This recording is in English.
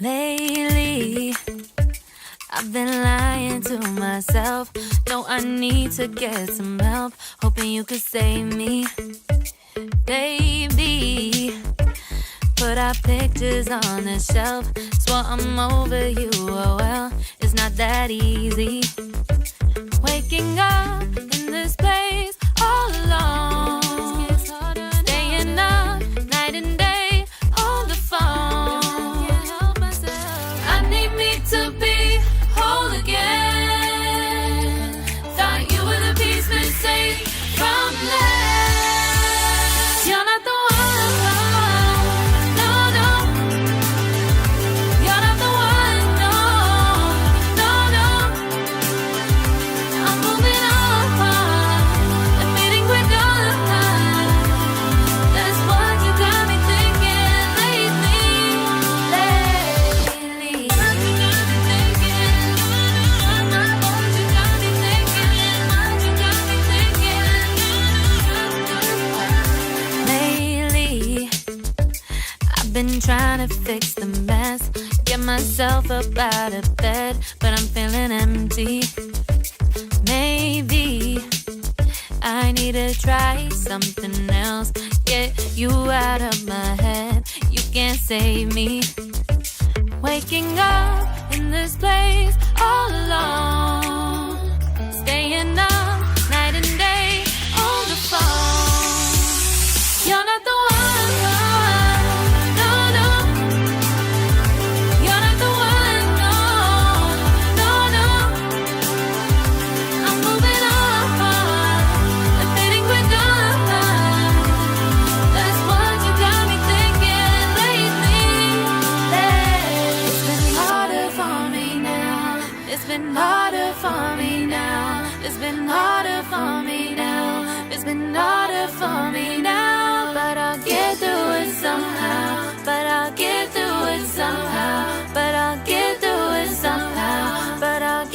Lately, I've been lying to myself. No, I need to get some help. Hoping you could save me. Baby, put our pictures on the shelf. Swore I'm over you, oh well, it's not that easy. Waking up in this place all alone. Staying up night and day on the phone. I need me to be whole again. Thought you were the piece missing from last. You're not the one, no, no. You're not the one, no, no, no. I'm moving on, admitting we're done. That's what you got me thinking lately. What you got me thinking? What you got me thinking? What you got me thinking? Lately, I've been trying to fix the mess, get myself up out of bed, but I'm feeling empty. Maybe I need to try something else. Get you out of my head, you can't save me. Waking up in this place all alone. Staying up night and day on the phone. You're not the one, no, no. You're not the one, no, no, no. I'm moving on, admitting we're done. That's what you got me thinking lately. It's been harder for me now. It's been harder for me now. It's been harder for me now. It's been harder for me now. But I'll get through it somehow. But I'll get through it somehow. But I'll get through it somehow. But I'll